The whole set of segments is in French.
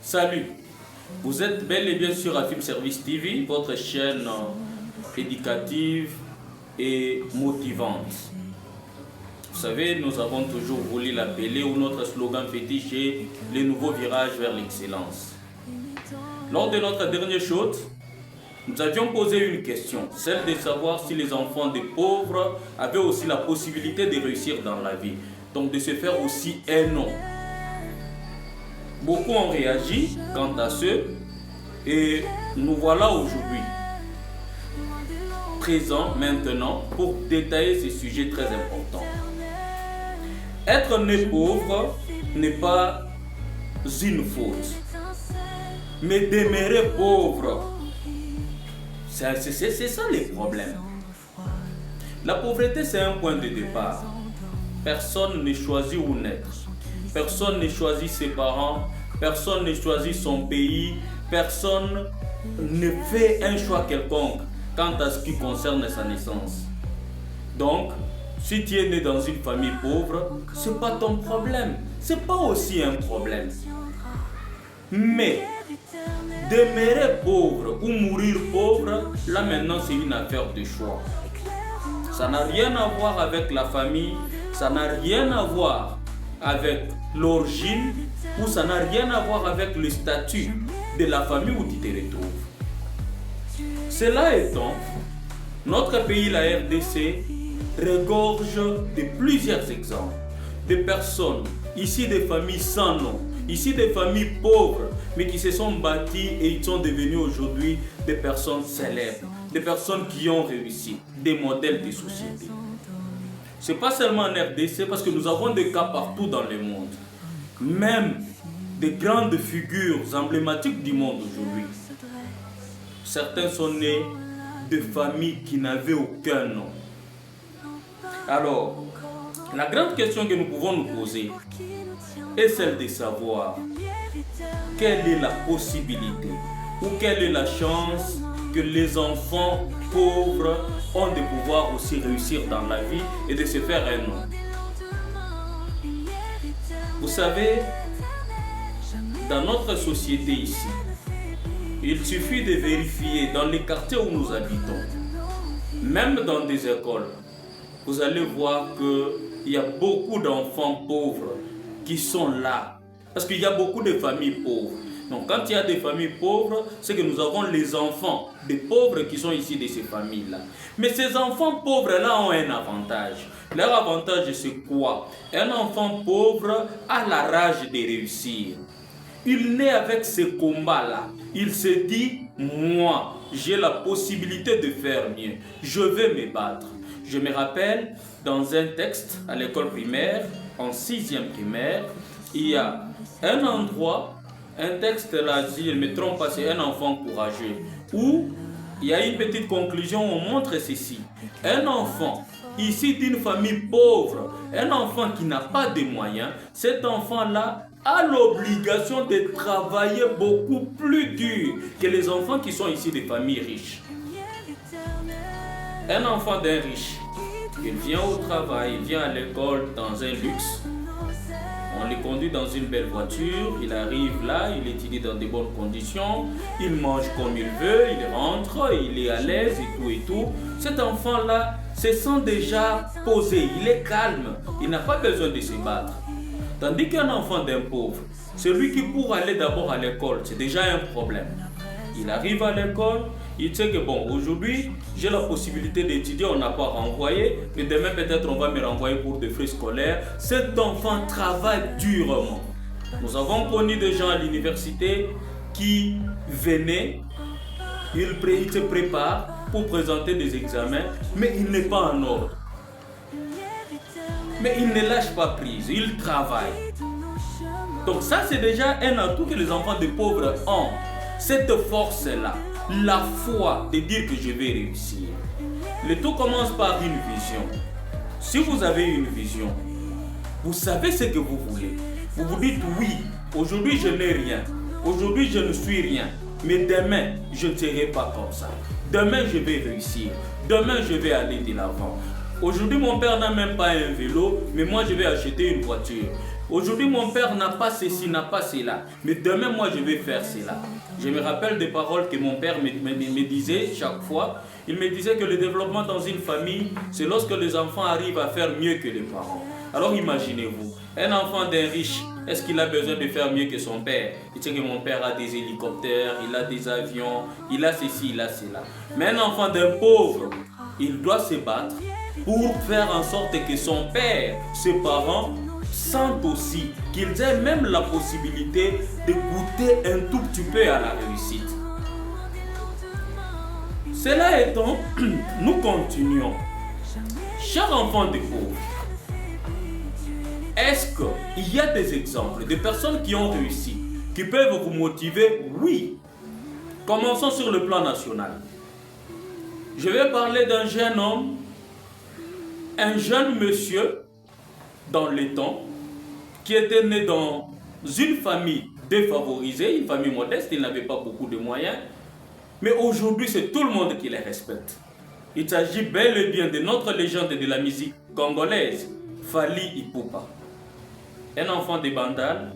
Salut, vous êtes bel et bien sur Afim Service TV, votre chaîne éducative et motivante. Vous savez, nous avons toujours voulu l'appeler, ou notre slogan fétiche est le nouveau virage vers l'excellence. Lors de notre dernier shoot, nous avions posé une question, celle de savoir si les enfants des pauvres avaient aussi la possibilité de réussir dans la vie, donc de se faire aussi un nom. Beaucoup ont réagi quant à ce, et nous voilà aujourd'hui, présents maintenant, pour détailler ces sujets très importants. Être né pauvre n'est pas une faute, mais demeurer pauvre, c'est ça le problème. La pauvreté, c'est un point de départ. Personne ne choisit où naître. Personne ne choisit ses parents. Personne ne choisit son pays. Personne ne fait un choix quelconque quant à ce qui concerne sa naissance. Donc, si tu es né dans une famille pauvre, ce n'est pas ton problème. Ce n'est pas aussi un problème. Mais demeurer pauvre ou mourir pauvre, là maintenant c'est une affaire de choix. Ça n'a rien à voir avec la famille, ça n'a rien à voir avec l'origine, ou ça n'a rien à voir avec le statut de la famille où tu te retrouves. Cela étant, notre pays, la RDC, regorge de plusieurs exemples de personnes, ici des familles sans nom, ici des familles pauvres, mais qui se sont bâties et ils sont devenus aujourd'hui des personnes célèbres, des personnes qui ont réussi, des modèles de société. Ce n'est pas seulement en RDC, parce que nous avons des cas partout dans le monde. Même des grandes figures emblématiques du monde aujourd'hui. Certains sont nés de familles qui n'avaient aucun nom. Alors, la grande question que nous pouvons nous poser est celle de savoir quelle est la possibilité ou quelle est la chance que les enfants pauvres ont de pouvoir aussi réussir dans la vie et de se faire un nom. Vous savez, dans notre société ici, il suffit de vérifier dans les quartiers où nous habitons, même dans des écoles, vous allez voir qu'il y a beaucoup d'enfants pauvres qui sont là. Parce qu'il y a beaucoup de familles pauvres. Donc quand il y a des familles pauvres, c'est que nous avons les enfants des pauvres qui sont ici de ces familles-là. Mais ces enfants pauvres-là ont un avantage. Leur avantage, c'est quoi? Un enfant pauvre a la rage de réussir. Il naît avec ce combat-là. Il se dit, moi, j'ai la possibilité de faire mieux. Je vais me battre. Je me rappelle, dans un texte à l'école primaire, en 6e primaire, il y a un endroit, un texte là, si je ne me trompe pas, c'est un enfant courageux, où il y a une petite conclusion, on montre ceci. Un enfant, ici d'une famille pauvre, un enfant qui n'a pas de moyens, cet enfant-là a l'obligation de travailler beaucoup plus dur que les enfants qui sont ici des familles riches. Un enfant d'un riche, il vient au travail, il vient à l'école dans un luxe. On le conduit dans une belle voiture, il arrive là, il étudie dans de bonnes conditions, il mange comme il veut, il rentre, il est à l'aise et tout. Cet enfant-là se sent déjà posé, il est calme, il n'a pas besoin de se battre. Tandis qu'un enfant d'un pauvre, celui qui pour aller d'abord à l'école, c'est déjà un problème. Il arrive à l'école, il sait que bon, aujourd'hui, j'ai la possibilité d'étudier, on n'a pas renvoyé, mais demain peut-être on va me renvoyer pour des frais scolaires. Cet enfant travaille durement. Nous avons connu des gens à l'université qui venaient, ils se préparent pour présenter des examens, mais il n'est pas en ordre. Mais il ne lâche pas prise, il travaille. Donc ça, c'est déjà un atout que les enfants des pauvres ont. Cette force-là, la foi de dire que je vais réussir. Le tout commence par une vision. Si vous avez une vision, vous savez ce que vous voulez. Vous vous dites oui, aujourd'hui je n'ai rien. Aujourd'hui je ne suis rien. Mais demain, je ne serai pas comme ça. Demain, je vais réussir. Demain, je vais aller de l'avant. Aujourd'hui, mon père n'a même pas un vélo, mais moi, je vais acheter une voiture. Aujourd'hui, mon père n'a pas ceci, n'a pas cela. Mais demain, moi, je vais faire cela. Je me rappelle des paroles que mon père me disait chaque fois. Il me disait que le développement dans une famille, c'est lorsque les enfants arrivent à faire mieux que les parents. Alors imaginez-vous, un enfant d'un riche, est-ce qu'il a besoin de faire mieux que son père? Il sait que mon père a des hélicoptères, il a des avions, il a ceci, il a cela. Mais un enfant d'un pauvre, il doit se battre pour faire en sorte que son père, ses parents, sentent aussi qu'ils aient même la possibilité de goûter un tout petit peu à la réussite. Cela étant, nous continuons. Chers enfants des pauvres, est-ce qu'il y a des exemples de personnes qui ont réussi, qui peuvent vous motiver? Oui. Commençons sur le plan national. Je vais parler d'un jeune homme, un jeune monsieur dans les temps, qui était né dans une famille défavorisée, une famille modeste, il n'avait pas beaucoup de moyens, mais aujourd'hui c'est tout le monde qui les respecte. Il s'agit bel et bien de notre légende de la musique congolaise, Fally Ipupa. Un enfant de Bandal,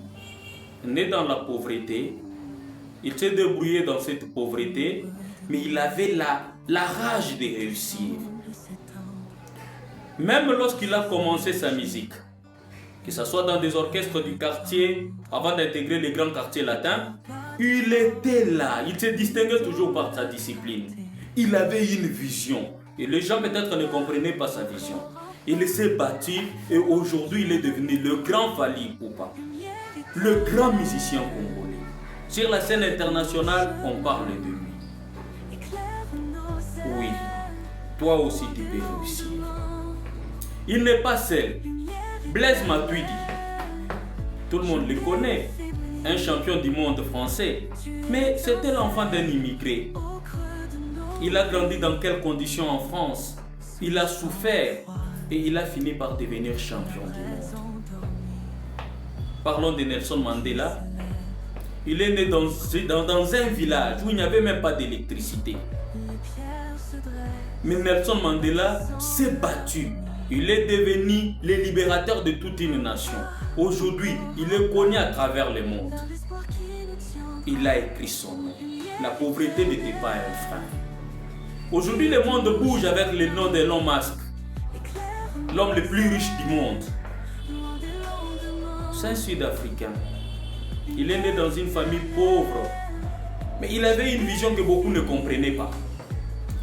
né dans la pauvreté, il s'est débrouillé dans cette pauvreté, mais il avait la rage de réussir. Même lorsqu'il a commencé sa musique, que ce soit dans des orchestres du quartier, avant d'intégrer les grands quartiers latins, il était là, il se distinguait toujours par sa discipline. Il avait une vision, et les gens peut-être ne comprenaient pas sa vision. Il s'est battu, et aujourd'hui il est devenu le grand Fally Ipupa, le grand musicien congolais. Sur la scène internationale, on parle de lui. Oui, toi aussi tu peux réussir. Il n'est pas seul. Blaise Matuidi, tout le monde le connaît, un champion du monde français, mais c'était l'enfant d'un immigré. Il a grandi dans quelles conditions en France? Il a souffert et il a fini par devenir champion du monde. Parlons de Nelson Mandela. Il est né dans un village où il n'y avait même pas d'électricité. Mais Nelson Mandela s'est battu. Il est devenu le libérateur de toute une nation. Aujourd'hui, il est connu à travers le monde. Il a écrit son nom. La pauvreté n'était pas un frein. Aujourd'hui, le monde bouge avec le nom d'Elon Musk, l'homme le plus riche du monde. C'est un Sud-Africain. Il est né dans une famille pauvre, mais il avait une vision que beaucoup ne comprenaient pas.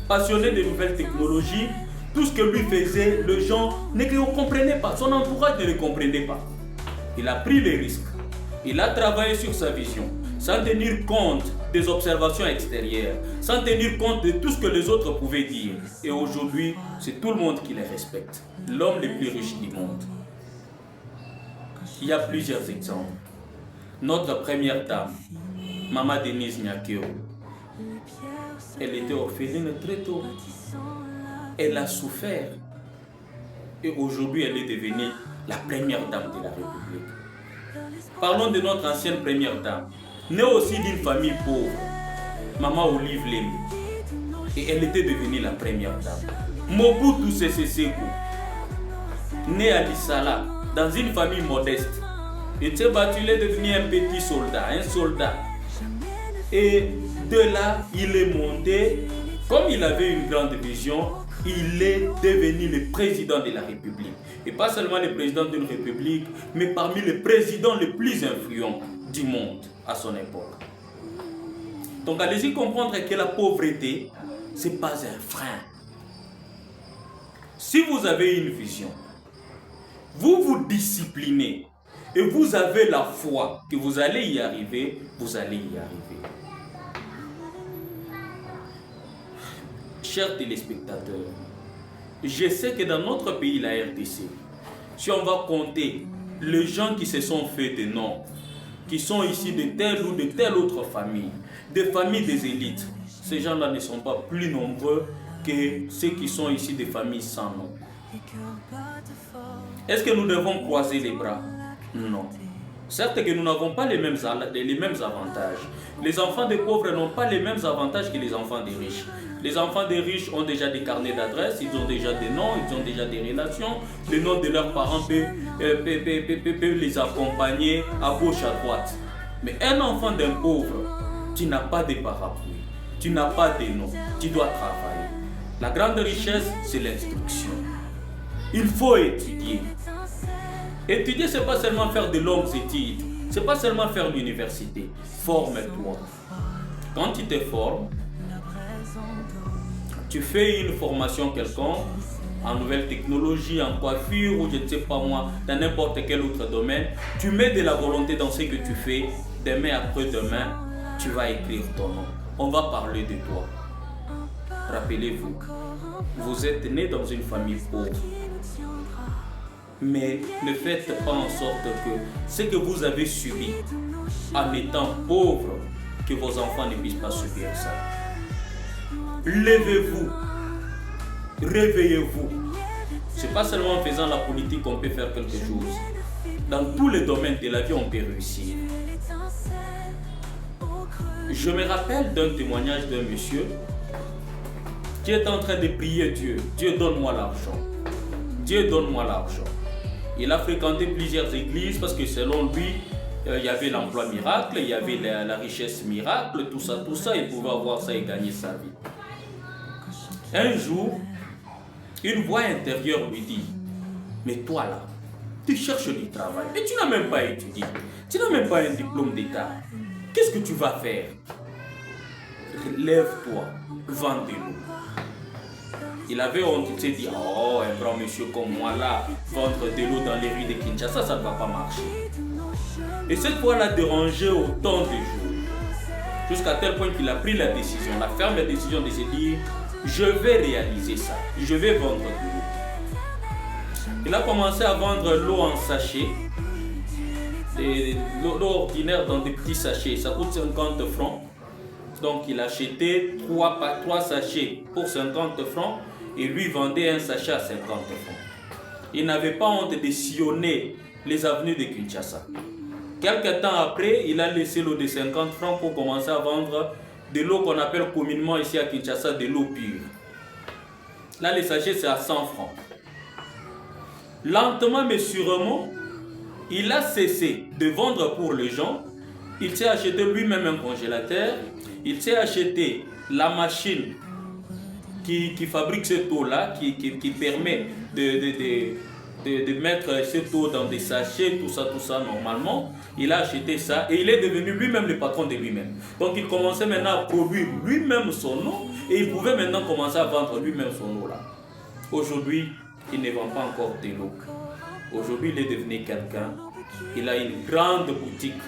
Passionné de nouvelles technologies, tout ce que lui faisait, les gens ne comprenaient pas, son entourage ne le comprenait pas. Il a pris les risques, il a travaillé sur sa vision, sans tenir compte des observations extérieures, sans tenir compte de tout ce que les autres pouvaient dire. Et aujourd'hui, c'est tout le monde qui les respecte. L'homme le plus riche du monde. Il y a plusieurs exemples. Notre première dame, Maman Denise Nyakeo, elle était orpheline très tôt. Elle a souffert. Et aujourd'hui, elle est devenue la première dame de la République. Parlons de notre ancienne première dame, née aussi d'une famille pauvre, Maman Olive Lemi. Et elle était devenue la première dame. Mobutu Sese Seko, né à Lissala, dans une famille modeste. Il s'est battu, il est devenu un petit soldat, un soldat. Et de là, il est monté, comme il avait une grande vision, il est devenu le président de la République. Et pas seulement le président d'une République, mais parmi les présidents les plus influents du monde à son époque. Donc allez-y comprendre que la pauvreté, ce n'est pas un frein. Si vous avez une vision, vous vous disciplinez et vous avez la foi que vous allez y arriver, vous allez y arriver. Chers téléspectateurs, je sais que dans notre pays, la RDC, si on va compter les gens qui se sont fait des noms, qui sont ici de telle ou de telle autre famille, des familles des élites, ces gens-là ne sont pas plus nombreux que ceux qui sont ici des familles sans nom. Est-ce que nous devons croiser les bras? Non. Certes que nous n'avons pas les mêmes avantages. Les enfants des pauvres n'ont pas les mêmes avantages que les enfants des riches. Les enfants des riches ont déjà des carnets d'adresses, ils ont déjà des noms, ils ont déjà des relations. Les noms de leurs parents peuvent les accompagner à gauche, à droite. Mais un enfant d'un pauvre, tu n'as pas de parapluie, tu n'as pas de nom, tu dois travailler. La grande richesse, c'est l'instruction. Il faut étudier. Étudier, ce n'est pas seulement faire de longues études, ce n'est pas seulement faire l'université. Forme-toi. Quand tu te formes, tu fais une formation quelconque, en nouvelles technologies, en coiffure, ou je ne sais pas moi, dans n'importe quel autre domaine, tu mets de la volonté dans ce que tu fais, demain après-demain, tu vas écrire ton nom. On va parler de toi. Rappelez-vous, vous êtes né dans une famille pauvre. Mais ne faites pas en sorte que ce que vous avez subi en étant pauvre, que vos enfants ne puissent pas subir ça. Levez-vous, réveillez-vous. Ce n'est pas seulement en faisant la politique qu'on peut faire quelque chose. Dans tous les domaines de la vie, on peut réussir. Je me rappelle d'un témoignage d'un monsieur qui est en train de prier Dieu. Dieu, donne-moi l'argent. Dieu, donne-moi l'argent. Il a fréquenté plusieurs églises parce que selon lui, il y avait l'emploi miracle, il y avait la richesse miracle, tout ça, il pouvait avoir ça et gagner sa vie. Un jour, une voix intérieure lui dit, mais toi là, tu cherches du travail et tu n'as même pas étudié, tu n'as même pas un diplôme d'État. Qu'est-ce que tu vas faire? Lève-toi, vends de l'eau. Il avait honte, il s'est dit, oh, un grand monsieur comme moi là, vendre de l'eau dans les rues de Kinshasa, ça ne va pas marcher. Et cette fois l'a dérangé autant de jours, jusqu'à tel point qu'il a pris la décision, la ferme décision de se dire, je vais réaliser ça, je vais vendre de l'eau. Il a commencé à vendre l'eau en sachet, l'eau ordinaire dans des petits sachets, ça coûte 50 francs. Donc il achetait 3 sachets pour 50 francs et lui vendait un sachet à 50 francs. Il n'avait pas honte de sillonner les avenues de Kinshasa. Quelque temps après, il a laissé l'eau de 50 francs pour commencer à vendre de l'eau qu'on appelle communément ici à Kinshasa de l'eau pure. Là, les sachets, c'est à 100 francs. Lentement mais sûrement, il a cessé de vendre pour les gens. Il s'est acheté lui-même un congélateur. Il s'est acheté la machine qui fabrique cette eau-là, qui permet de mettre cette eau dans des sachets, tout ça normalement. Il a acheté ça et il est devenu lui-même le patron de lui-même. Donc il commençait maintenant à produire lui-même son eau et il pouvait maintenant commencer à vendre lui-même son eau là. Aujourd'hui, il ne vend pas encore de l'eau. Aujourd'hui, il est devenu quelqu'un. Il a une grande boutique,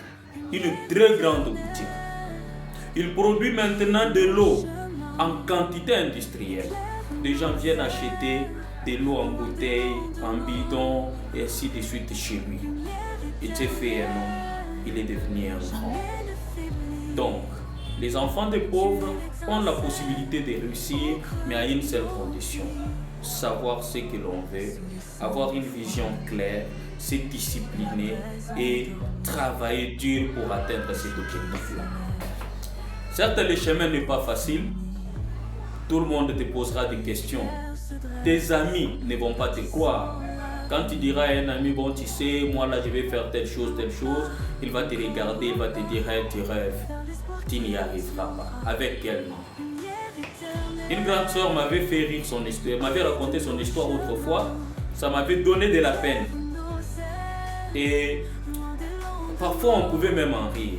une très grande boutique. Il produit maintenant de l'eau en quantité industrielle. Les gens viennent acheter de l'eau en bouteille, en bidon, et ainsi de suite chez lui. Il s'est fait un homme, il est devenu un grand. Donc, les enfants des pauvres ont la possibilité de réussir, mais à une seule condition. Savoir ce que l'on veut, avoir une vision claire, se discipliner et travailler dur pour atteindre cet objectif-là. Certes, le chemin n'est pas facile. Tout le monde te posera des questions. Tes amis ne vont pas te croire. Quand tu diras à un ami, bon, tu sais, moi là, je vais faire telle chose, il va te regarder, il va te dire, hey, tu rêves. Tu n'y arriveras pas. Avec quel nom? Une grande sœur m'avait fait rire son histoire, m'avait raconté son histoire autrefois. Ça m'avait donné de la peine. Et parfois, on pouvait même en rire.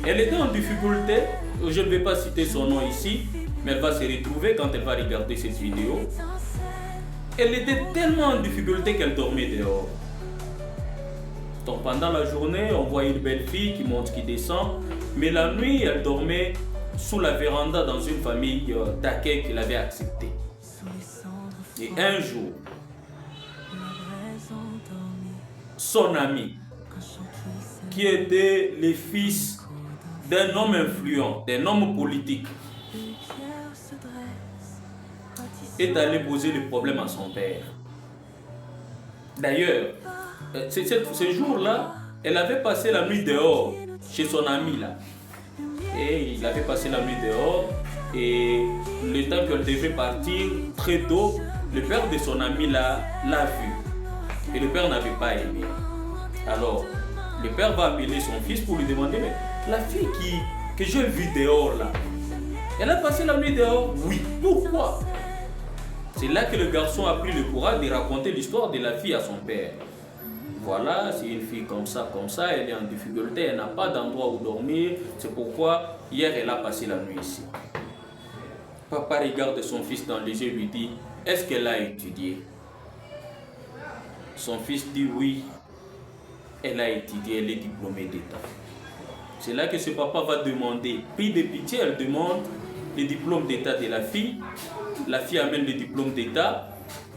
Elle était en difficulté, je ne vais pas citer son nom ici, mais elle va se retrouver quand elle va regarder cette vidéo. Elle était tellement en difficulté qu'elle dormait dehors. Donc pendant la journée, on voit une belle fille qui monte, qui descend, mais la nuit, elle dormait sous la véranda dans une famille d'accueil qu'il avait acceptée. Et un jour, son ami, qui était le fils d'un homme influent, d'un homme politique, est allé poser le problème à son père. D'ailleurs, ce jour-là, elle avait passé la nuit dehors, chez son ami là. Et il avait passé la nuit dehors, et le temps qu'elle devait partir, très tôt, le père de son ami l'a vu. Et le père n'avait pas aimé. Alors, le père va appeler son fils pour lui demander, mais la fille que j'ai vue dehors là, elle a passé la nuit dehors? Oui. Pourquoi? C'est là que le garçon a pris le courage de raconter l'histoire de la fille à son père. Voilà, c'est une fille comme ça, elle est en difficulté, elle n'a pas d'endroit où dormir, c'est pourquoi hier elle a passé la nuit ici. Papa regarde son fils dans les yeux et lui dit, est-ce qu'elle a étudié? Son fils dit oui, elle a étudié, elle est diplômée d'État. C'est là que ce papa va demander, pris de pitié, elle demande le diplôme d'État de la fille. La fille amène le diplôme d'État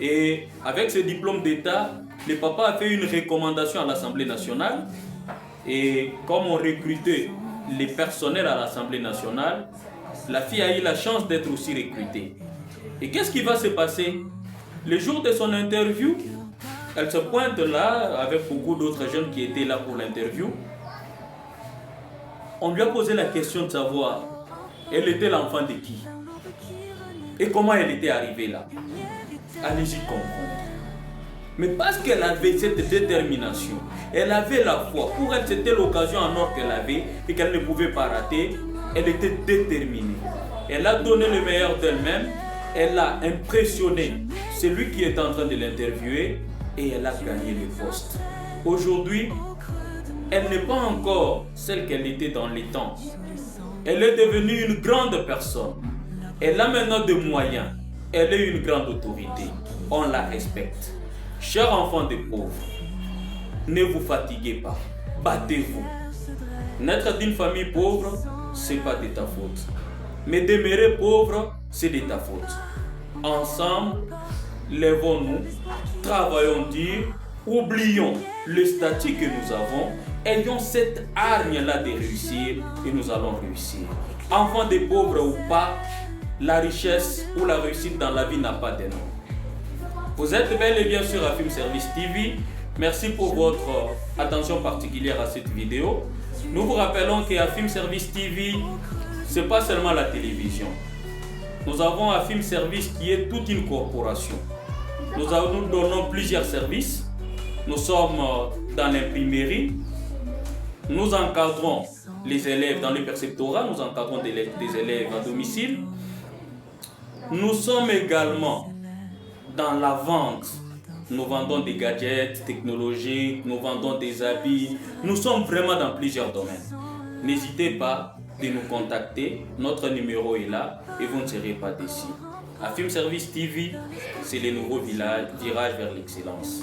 et avec ce diplôme d'État, le papa a fait une recommandation à l'Assemblée nationale et comme on recrutait les personnels à l'Assemblée nationale, la fille a eu la chance d'être aussi recrutée. Et qu'est-ce qui va se passer? Le jour de son interview, elle se pointe là avec beaucoup d'autres jeunes qui étaient là pour l'interview. On lui a posé la question de savoir, elle était l'enfant de qui? Et comment elle était arrivée là? Allez-y comprendre. Mais parce qu'elle avait cette détermination, elle avait la foi. Pour elle, c'était l'occasion en or qu'elle avait et qu'elle ne pouvait pas rater. Elle était déterminée. Elle a donné le meilleur d'elle-même. Elle a impressionné celui qui est en train de l'interviewer et elle a gagné le poste. Aujourd'hui, elle n'est pas encore celle qu'elle était dans les temps. Elle est devenue une grande personne. Elle a maintenant des moyens. Elle est une grande autorité. On la respecte. Chers enfants des pauvres, ne vous fatiguez pas. Battez-vous. Naître d'une famille pauvre, ce n'est pas de ta faute. Mais demeurer pauvre, c'est de ta faute. Ensemble, lèvons-nous, travaillons dur, oublions le statut que nous avons, ayons cette hargne-là de réussir et nous allons réussir. Enfants des pauvres ou pas, la richesse ou la réussite dans la vie n'a pas de nom. Vous êtes bel et bien sûr à Film Service TV. Merci pour votre attention particulière à cette vidéo. Nous vous rappelons qu'à Film Service TV, ce n'est pas seulement la télévision. Nous avons un Film Service qui est toute une corporation. Nous donnons plusieurs services. Nous sommes dans l'imprimerie. Nous encadrons les élèves dans le perceptorat. Nous encadrons des élèves à domicile. Nous sommes également dans la vente. Nous vendons des gadgets technologiques, nous vendons des habits. Nous sommes vraiment dans plusieurs domaines. N'hésitez pas de nous contacter. Notre numéro est là et vous ne serez pas déçus. À Film Service TV, c'est le nouveau virage vers l'excellence.